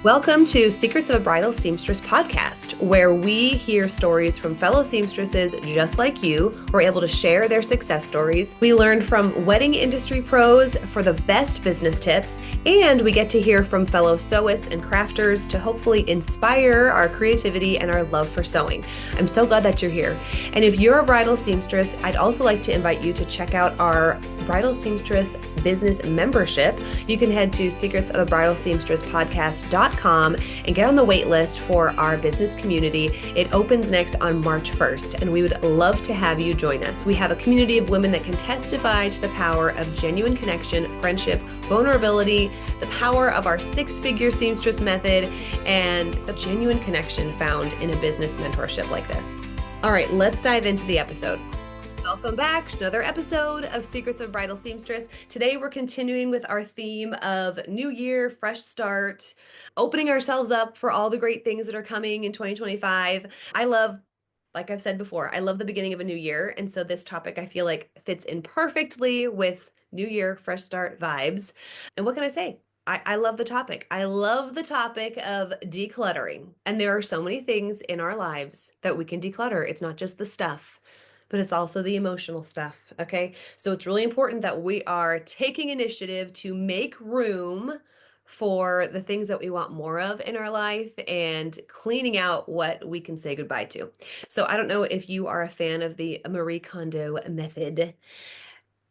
Welcome to Secrets of a Bridal Seamstress podcast, where we hear stories from fellow seamstresses just like you who are able to share their success stories. We learn from wedding industry pros for the best business tips, and we get to hear from fellow sewists and crafters to hopefully inspire our creativity and our love for sewing. I'm so glad that you're here. And if you're a bridal seamstress, I'd also like to invite you to check out our Bridal Seamstress business membership. You can head to secretsofabridalseamstresspodcast.com and get on the wait list for our business community. It opens next on March 1st, and we would love to have you join us. We have a community of women that can testify to the power of genuine connection, friendship, vulnerability, the power of our six-figure seamstress method, and a genuine connection found in a business mentorship like this. All right, let's dive into the episode. Welcome back to another episode of Secrets of Bridal Seamstress. Today we're continuing with our theme of New Year, fresh start, opening ourselves up for all the great things that are coming in 2025. Like I've said before, I love the beginning of a new year. And so this topic I feel like fits in perfectly with New Year, fresh start vibes. And what can I say? I love the topic. I love the topic of decluttering. And there are so many things in our lives that we can declutter. It's not just the stuff, but it's also the emotional stuff, okay? So it's really important that we are taking initiative to make room for the things that we want more of in our life and cleaning out what we can say goodbye to. So I don't know if you are a fan of the Marie Kondo method,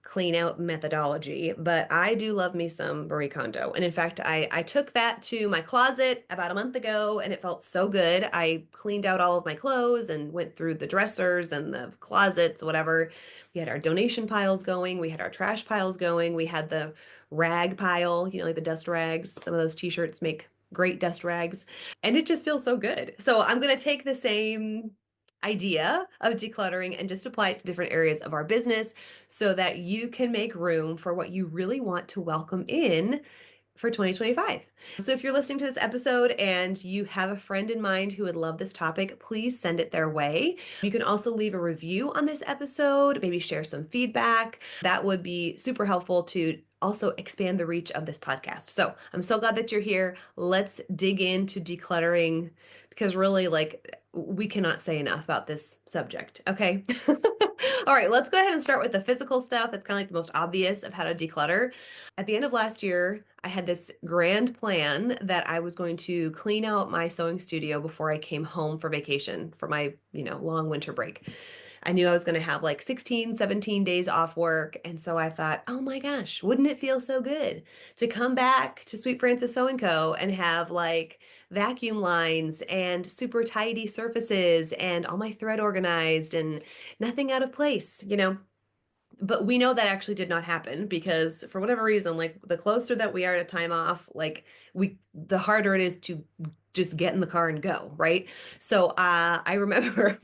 clean out methodology, but I do love me some Marie Kondo. And in fact, I took that to my closet about a month ago and it felt so good. I cleaned out all of my clothes and went through the dressers and the closets, whatever. We had our donation piles going. We had our trash piles going. We had the rag pile, like the dust rags. Some of those t-shirts make great dust rags. And it just feels so good. So I'm going to take the same idea of decluttering and just apply it to different areas of our business so that you can make room for what you really want to welcome in for 2025. So if you're listening to this episode and you have a friend in mind who would love this topic, please send it their way. You can also leave a review on this episode, maybe share some feedback. That would be super helpful to also expand the reach of this podcast. So I'm so glad that you're here. Let's dig into decluttering because really, we cannot say enough about this subject, okay? All right, let's go ahead and start with the physical stuff. That's kind of like the most obvious of how to declutter. At the end of last year, I had this grand plan that I was going to clean out my sewing studio before I came home for vacation for my, long winter break. I knew I was going to have like 16, 17 days off work. And so I thought, oh my gosh, wouldn't it feel so good to come back to Sweet Francis Sewing Co. and have like vacuum lines and super tidy surfaces and all my thread organized and nothing out of place. But we know that actually did not happen because for whatever reason, like the closer that we are to time off, the harder it is to just get in the car and go, right? So I remember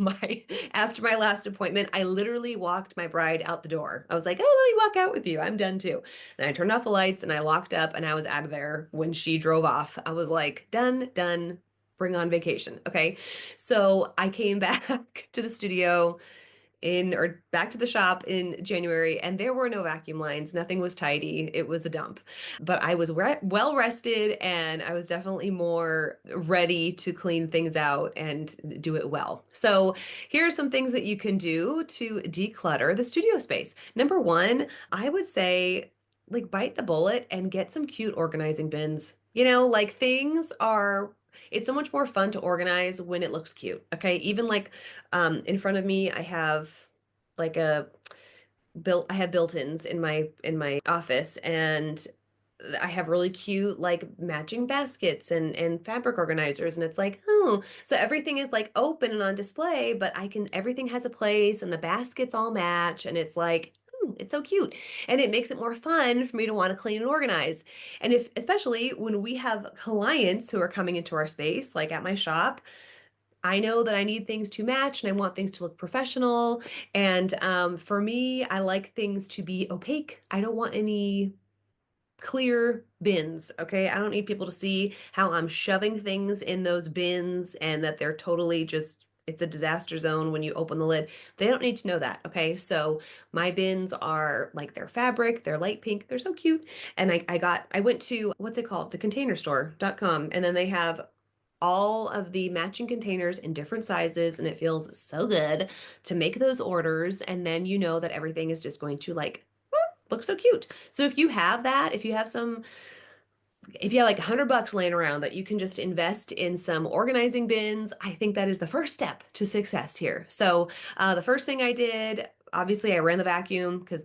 after my last appointment, I literally walked my bride out the door. I was like, oh, let me walk out with you. I'm done too. And I turned off the lights and I locked up and I was out of there when she drove off. I was like, done, bring on vacation. Okay. So I came back to the studio back to the shop in January, and there were no vacuum lines. Nothing was tidy. It was a dump. But I was well rested, and I was definitely more ready to clean things out and do it well. So here are some things that you can do to declutter the studio space. Number one, I would say bite the bullet and get some cute organizing bins. It's so much more fun to organize when it looks cute. Okay. Even in front of me, I have like a I have built-ins in my office, and I have really cute matching baskets and fabric organizers, and it's like, oh, so everything is like open and on display, but everything has a place and the baskets all match, and it's like, it's so cute. And it makes it more fun for me to want to clean and organize. And especially when we have clients who are coming into our space, like at my shop, I know that I need things to match and I want things to look professional. And for me, I like things to be opaque. I don't want any clear bins, okay? I don't need people to see how I'm shoving things in those bins and that they're totally just it's a disaster zone when you open the lid. They don't need to know that, okay? So my bins are like they're fabric, they're light pink, they're so cute. And I went to what's it called? The containerstore.com, and then they have all of the matching containers in different sizes, and it feels so good to make those orders, and then you know that everything is just going to like look so cute. So if you have that, if you have like $100 laying around that you can just invest in some organizing bins, I think that is the first step to success here. So the first thing I did, obviously I ran the vacuum because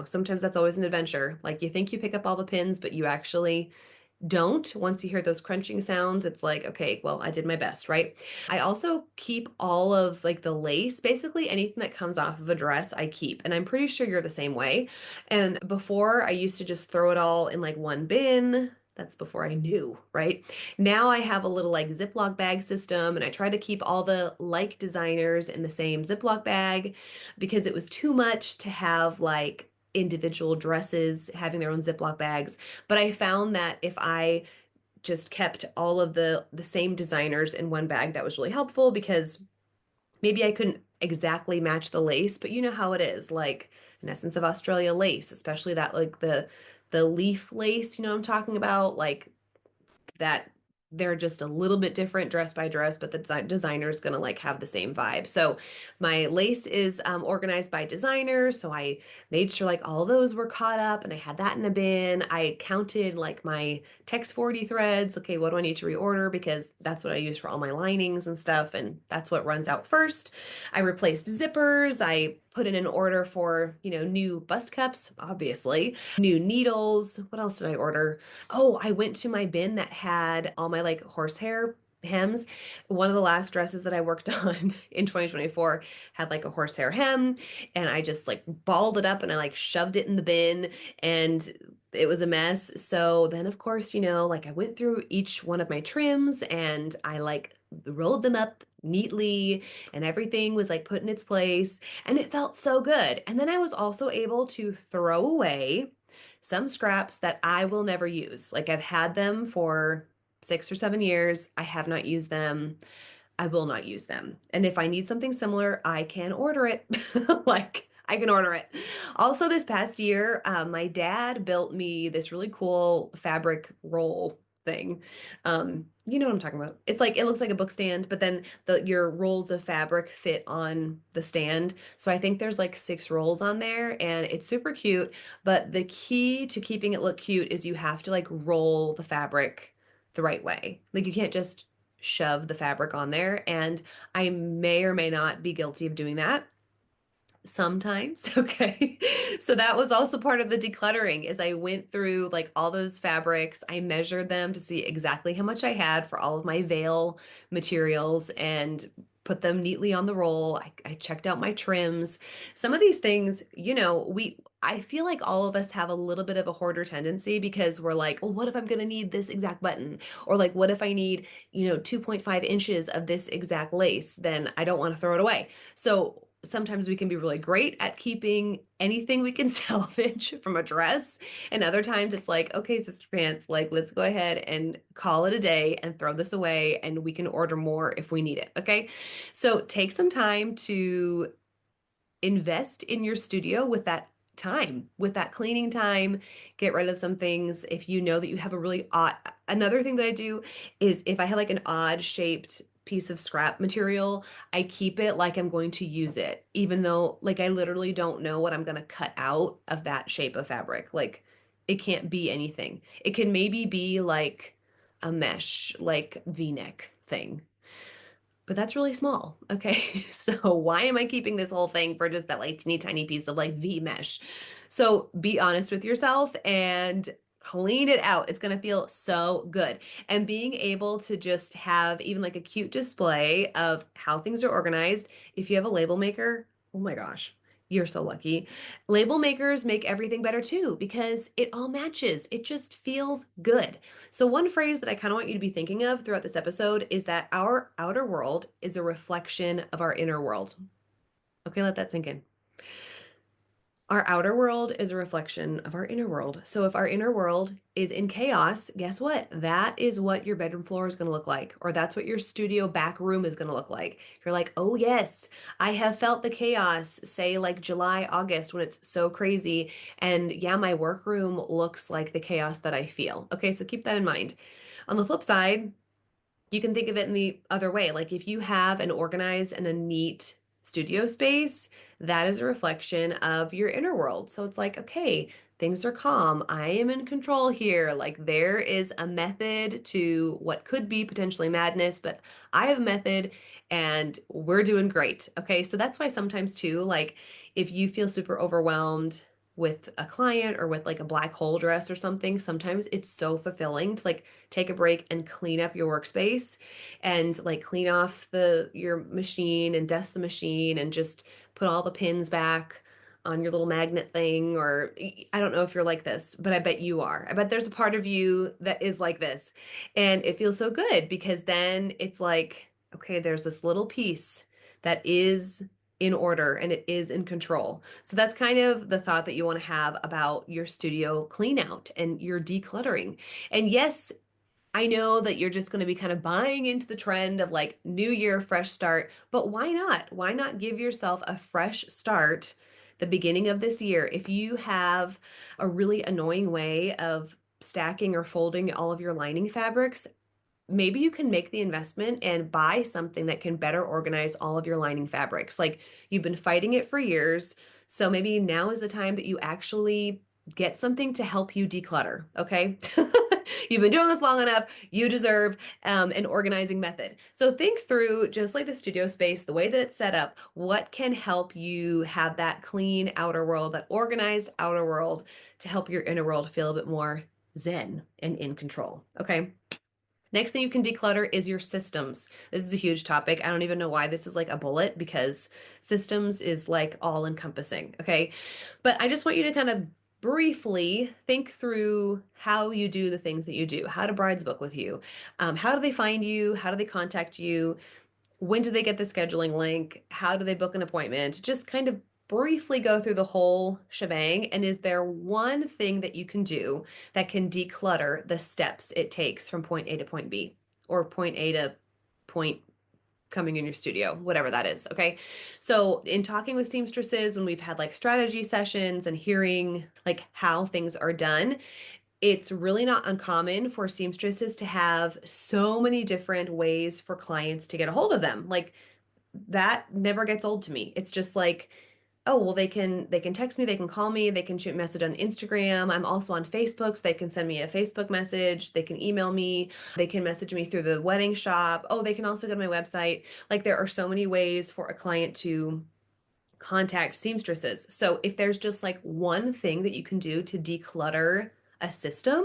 sometimes that's always an adventure. Like you think you pick up all the pins, but you actually don't. Once you hear those crunching sounds, it's like, okay, well, I did my best, right? I also keep all of like the lace, basically anything that comes off of a dress, I keep. And I'm pretty sure you're the same way. And before, I used to just throw it all in like one bin. That's before I knew, right? Now I have a little like Ziploc bag system, and I try to keep all the like designers in the same Ziploc bag because it was too much to have like individual dresses having their own Ziploc bags. But I found that if I just kept all of the same designers in one bag, that was really helpful because maybe I couldn't exactly match the lace, but you know how it is, like an Essence of Australia lace, especially that like the leaf lace, you know what I'm talking about? Like that they're just a little bit different dress by dress, but the designer is going to like have the same vibe. So my lace is organized by designer. So I made sure like all those were caught up and I had that in a bin. I counted like my Tex 40 threads. Okay, what do I need to reorder? Because that's what I use for all my linings and stuff. And that's what runs out first. I replaced zippers. I put in an order for, new bust cups, obviously, new needles. What else did I order? Oh, I went to my bin that had all my like horsehair hems. One of the last dresses that I worked on in 2024 had like a horsehair hem, and I just like balled it up and I like shoved it in the bin, and it was a mess. So then, of course, like I went through each one of my trims and I like rolled them up neatly, and everything was like put in its place, and it felt so good. And then I was also able to throw away some scraps that I will never use. Like I've had them for 6 or 7 years. I have not used them. I will not use them. And if I need something similar, I can order it. Like I can order it. Also, this past year, my dad built me this really cool fabric roll thing. You know what I'm talking about. It's like it looks like a book stand, but then your rolls of fabric fit on the stand. So I think there's like 6 rolls on there, and it's super cute. But the key to keeping it look cute is you have to like roll the fabric the right way. Like you can't just shove the fabric on there. And I may or may not be guilty of doing that sometimes. Okay. So that was also part of the decluttering is I went through like all those fabrics. I measured them to see exactly how much I had for all of my veil materials and put them neatly on the roll. I checked out my trims. Some of these things, I feel like all of us have a little bit of a hoarder tendency because we're like, oh, what if I'm going to need this exact button? Or like, what if I need, 2.5 inches of this exact lace? Then I don't want to throw it away. So sometimes we can be really great at keeping anything we can salvage from a dress. And other times it's like, okay, Sister Pants, like, let's go ahead and call it a day and throw this away, and we can order more if we need it. Okay. So take some time to invest in your studio with that time, with that cleaning time. Get rid of some things. If you know that you have a really odd, another thing that I do is if I have like an odd shaped piece of scrap material, I keep it like I'm going to use it, even though like I literally don't know what I'm going to cut out of that shape of fabric. Like it can't be anything. It can maybe be like a mesh, like V-neck thing, but that's really small. Okay. So why am I keeping this whole thing for just that like teeny tiny piece of like V mesh? So be honest with yourself and clean it out. It's going to feel so good. And being able to just have even like a cute display of how things are organized. If you have a label maker, oh my gosh, you're so lucky. Label makers make everything better too because it all matches. It just feels good. So, one phrase that I kind of want you to be thinking of throughout this episode is that our outer world is a reflection of our inner world. Okay, let that sink in. Our outer world is a reflection of our inner world. So if our inner world is in chaos, guess what? That is what your bedroom floor is going to look like, or that's what your studio back room is going to look like. You're like, oh, yes, I have felt the chaos, say like July, August, when it's so crazy. And yeah, my workroom looks like the chaos that I feel. Okay, so keep that in mind. On the flip side, you can think of it in the other way. Like if you have an organized and a neat studio space, that is a reflection of your inner world. So it's like, okay, things are calm. I am in control here. Like there is a method to what could be potentially madness, but I have a method and we're doing great. Okay. So that's why sometimes too, like if you feel super overwhelmed with a client or with like a black hole dress or something, sometimes it's so fulfilling to like take a break and clean up your workspace and like clean off the your machine and dust the machine and just put all the pins back on your little magnet thing. Or I don't know if you're like this, but I bet you are. I bet there's a part of you that is like this. And it feels so good because then it's like, okay, there's this little piece that is in order and it is in control. So that's kind of the thought that you want to have about your studio clean out and your decluttering. And yes, I know that you're just going to be kind of buying into the trend of like new year, fresh start, but why not? Why not give yourself a fresh start the beginning of this year? If you have a really annoying way of stacking or folding all of your lining fabrics, maybe you can make the investment and buy something that can better organize all of your lining fabrics. Like you've been fighting it for years. So maybe now is the time that you actually get something to help you declutter. Okay. You've been doing this long enough. You deserve an organizing method. So think through, just like the studio space, the way that it's set up, what can help you have that clean outer world, that organized outer world to help your inner world feel a bit more zen and in control. Okay. Next thing you can declutter is your systems. This is a huge topic. I don't even know why this is like a bullet because systems is like all encompassing. Okay. But I just want you to kind of briefly think through how you do the things that you do. How do brides book with you? How do they find you? How do they contact you? When do they get the scheduling link? How do they book an appointment? Just kind of briefly go through the whole shebang. And is there one thing that you can do that can declutter the steps it takes from point A to point B, or point A to point coming in your studio, whatever that is? Okay. So, in talking with seamstresses, when we've had like strategy sessions and hearing like how things are done, it's really not uncommon for seamstresses to have so many different ways for clients to get a hold of them. Like that never gets old to me. It's just like, oh, well, they can text me, they can call me, they can shoot a message on Instagram. I'm also on Facebook, so they can send me a Facebook message, they can email me, they can message me through the wedding shop. Oh, they can also go to my website. Like there are so many ways for a client to contact seamstresses. So if there's just like one thing that you can do to declutter a system,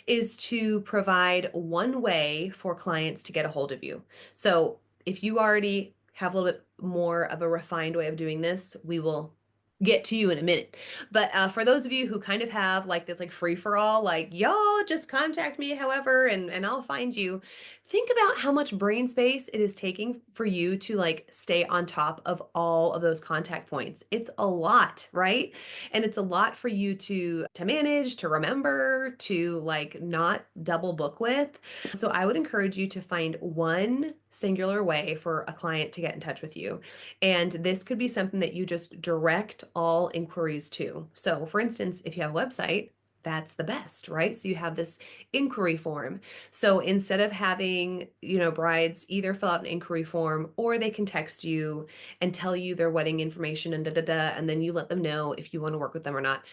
is to provide one way for clients to get a hold of you. So if you already have a little bit more of a refined way of doing this, we will get to you in a minute. But for those of you who kind of have like this like free for all, like y'all just contact me however and I'll find you. Think about how much brain space it is taking for you to like stay on top of all of those contact points. It's a lot, right? And it's a lot for you to manage, to remember, to like not double book with. So I would encourage you to find one singular way for a client to get in touch with you. And this could be something that you just direct all inquiries to. So for instance, if you have a website, that's the best, right? So you have this inquiry form. So instead of having, brides either fill out an inquiry form or they can text you and tell you their wedding information and da da da, and then you let them know if you want to work with them or not.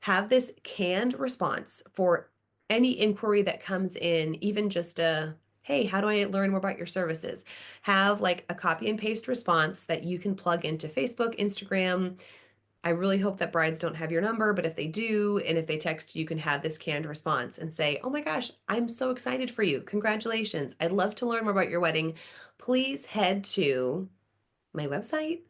Have this canned response for any inquiry that comes in, even just a, hey, how do I learn more about your services? Have like a copy and paste response that you can plug into Facebook, Instagram. I really hope that brides don't have your number, but if they do, and if they text you, can have this canned response and say, oh my gosh, I'm so excited for you. Congratulations. I'd love to learn more about your wedding. Please head to my website.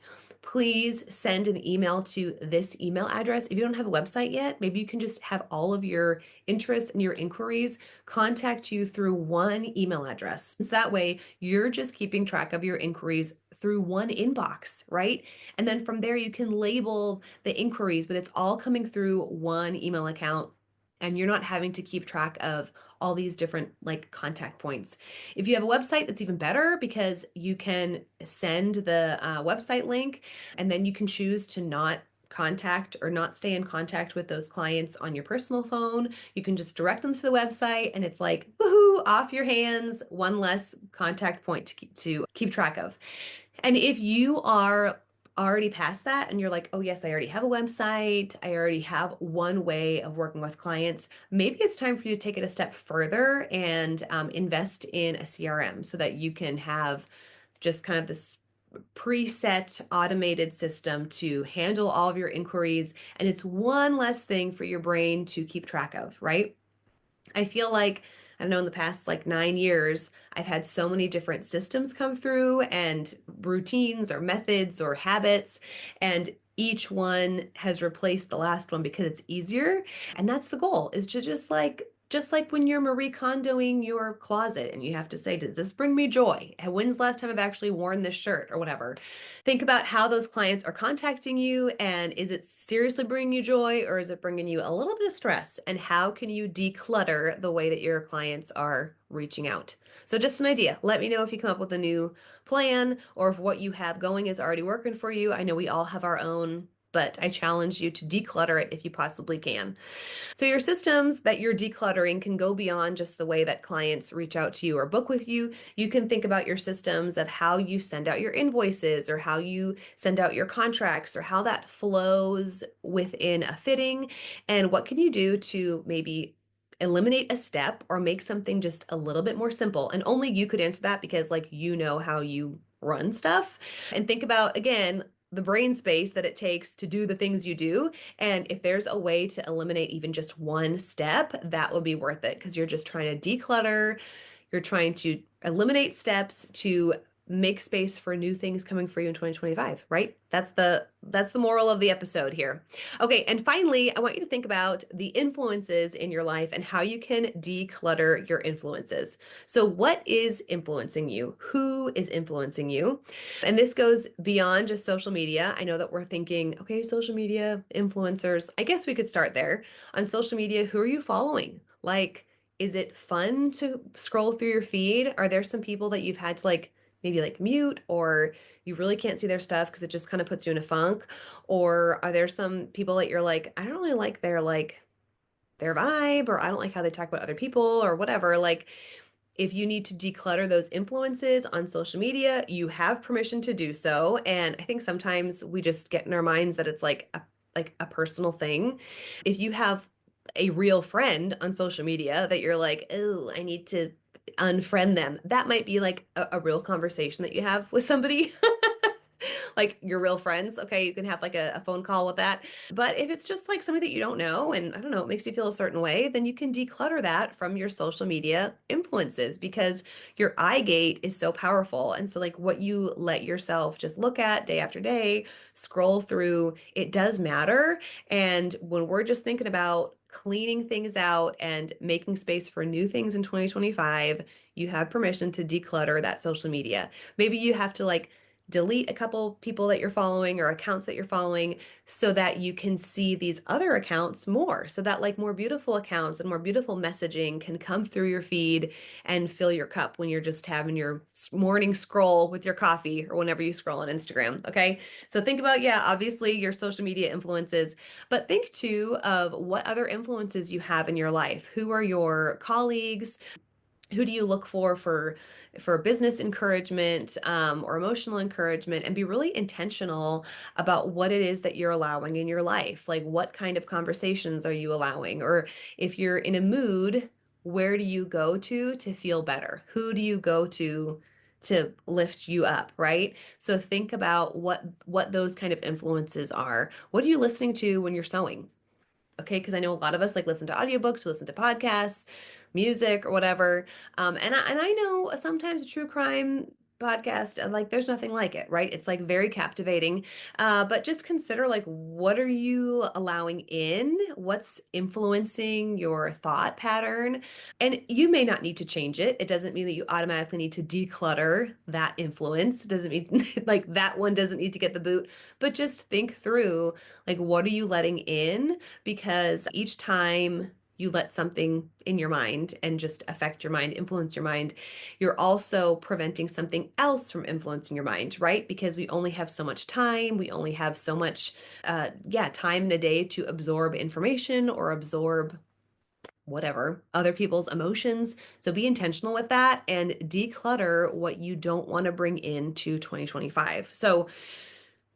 Please send an email to this email address. If you don't have a website yet, maybe you can just have all of your interests and your inquiries contact you through one email address. So that way you're just keeping track of your inquiries through one inbox, right? And then from there, you can label the inquiries, but it's all coming through one email account. And you're not having to keep track of all these different like contact points. If you have a website, that's even better because you can send the website link and then you can choose to not contact or not stay in contact with those clients on your personal phone. You can just direct them to the website and it's like, woohoo, off your hands, one less contact point to keep track of. And if you are already past that and you're like, oh, yes, I already have a website, I already have one way of working with clients, maybe it's time for you to take it a step further and invest in a CRM so that you can have just kind of this preset automated system to handle all of your inquiries. And it's one less thing for your brain to keep track of, right? I feel like, I don't know, in the past like 9 years, I've had so many different systems come through and routines or methods or habits, and each one has replaced the last one because it's easier. And that's the goal, is to just like when you're Marie Kondoing your closet and you have to say, does this bring me joy? And when's the last time I've actually worn this shirt or whatever? Think about how those clients are contacting you and is it seriously bringing you joy or is it bringing you a little bit of stress? And how can you declutter the way that your clients are reaching out? So just an idea. Let me know if you come up with a new plan or if what you have going is already working for you. I know we all have our own, but I challenge you to declutter it if you possibly can. So your systems that you're decluttering can go beyond just the way that clients reach out to you or book with you. You can think about your systems of how you send out your invoices or how you send out your contracts or how that flows within a fitting. And what can you do to maybe eliminate a step or make something just a little bit more simple? And only you could answer that because like you know how you run stuff. And think about again the brain space that it takes to do the things you do, and if there's a way to eliminate even just one step, that would be worth it because you're just trying to declutter, you're trying to eliminate steps to make space for new things coming for you in 2025, right? That's the moral of the episode here. Okay, and finally, I want you to think about the influences in your life and how you can declutter your influences. So what is influencing you? Who is influencing you? And this goes beyond just social media. I know that we're thinking, okay, social media influencers. I guess we could start there. On social media, who are you following? Like, is it fun to scroll through your feed? Are there some people that you've had to like maybe like mute or you really can't see their stuff because it just kind of puts you in a funk? Or are there some people that you're like, I don't really like their vibe, or I don't like how they talk about other people or whatever. Like if you need to declutter those influences on social media, you have permission to do so. And I think sometimes we just get in our minds that it's like a personal thing. If you have a real friend on social media that you're like, oh, I need to unfriend them, that might be like a real conversation that you have with somebody. Like your real friends, okay, you can have like a phone call with that. But if it's just like somebody that you don't know and I don't know, it makes you feel a certain way, then you can declutter that from your social media influences because your eye gate is so powerful. And so, like, what you let yourself just look at day after day, scroll through, it does matter. And when we're just thinking about cleaning things out and making space for new things in 2025, you have permission to declutter that social media. Maybe you have to like delete a couple people that you're following or accounts that you're following so that you can see these other accounts more, so that like more beautiful accounts and more beautiful messaging can come through your feed and fill your cup when you're just having your morning scroll with your coffee or whenever you scroll on Instagram. Okay. So think about, yeah, obviously your social media influences, but think too of what other influences you have in your life. Who are your colleagues? Who do you look for business encouragement or emotional encouragement, and be really intentional about what it is that you're allowing in your life? Like what kind of conversations are you allowing? Or if you're in a mood, where do you go to feel better? Who do you go to lift you up, right? So think about what those kind of influences are. What are you listening to when you're sewing? Okay, because I know a lot of us like listen to audiobooks, we listen to podcasts, music, or whatever. And I know sometimes true crime podcast, and like there's nothing like it, right? It's like very captivating. But just consider like what are you allowing in? What's influencing your thought pattern? And you may not need to change it. It doesn't mean that you automatically need to declutter that influence. It doesn't mean like that one doesn't need to get the boot, but just think through like what are you letting in? Because each time you let something in your mind and just affect your mind, influence your mind, you're also preventing something else from influencing your mind, right? Because we only have so much time. We only have so much, time in a day to absorb information or absorb whatever, other people's emotions. So be intentional with that and declutter what you don't want to bring into 2025. So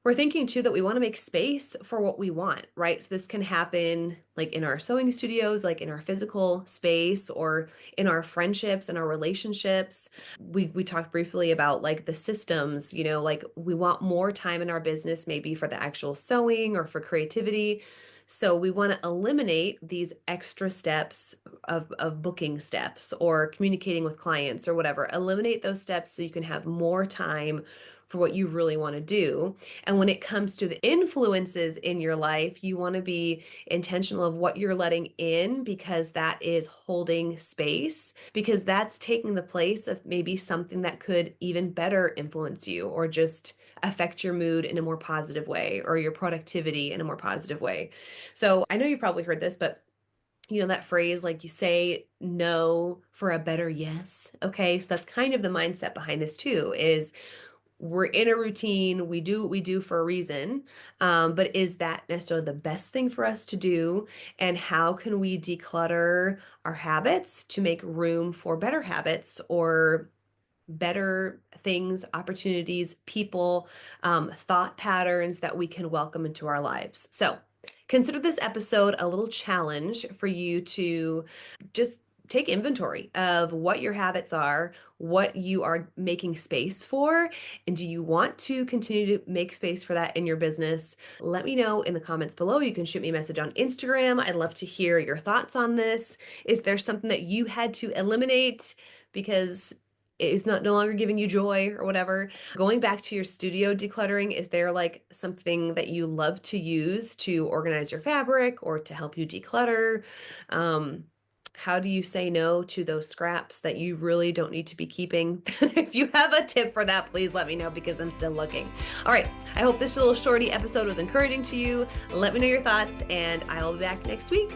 we're thinking too that we want to make space for what we want, right? So this can happen like in our sewing studios, like in our physical space or in our friendships and our relationships. We talked briefly about like the systems, like we want more time in our business maybe for the actual sewing or for creativity. So we want to eliminate these extra steps of booking steps or communicating with clients or whatever. Eliminate those steps so you can have more time for what you really want to do. And when it comes to the influences in your life, you want to be intentional of what you're letting in because that is holding space, because that's taking the place of maybe something that could even better influence you or just affect your mood in a more positive way or your productivity in a more positive way. So I know you've probably heard this, but that phrase, like you say no for a better yes. Okay. So that's kind of the mindset behind this too, is we're in a routine. We do what we do for a reason. But is that necessarily the best thing for us to do? And how can we declutter our habits to make room for better habits or better things, opportunities, people, thought patterns that we can welcome into our lives? So consider this episode a little challenge for you to just take inventory of what your habits are, what you are making space for, and do you want to continue to make space for that in your business? Let me know in the comments below. You can shoot me a message on Instagram. I'd love to hear your thoughts on this. Is there something that you had to eliminate because it's not no longer giving you joy or whatever? Going back to your studio decluttering, is there like something that you love to use to organize your fabric or to help you declutter? How do you say no to those scraps that you really don't need to be keeping? If you have a tip for that, please let me know because I'm still looking. All right. I hope this little shorty episode was encouraging to you. Let me know your thoughts and I'll be back next week.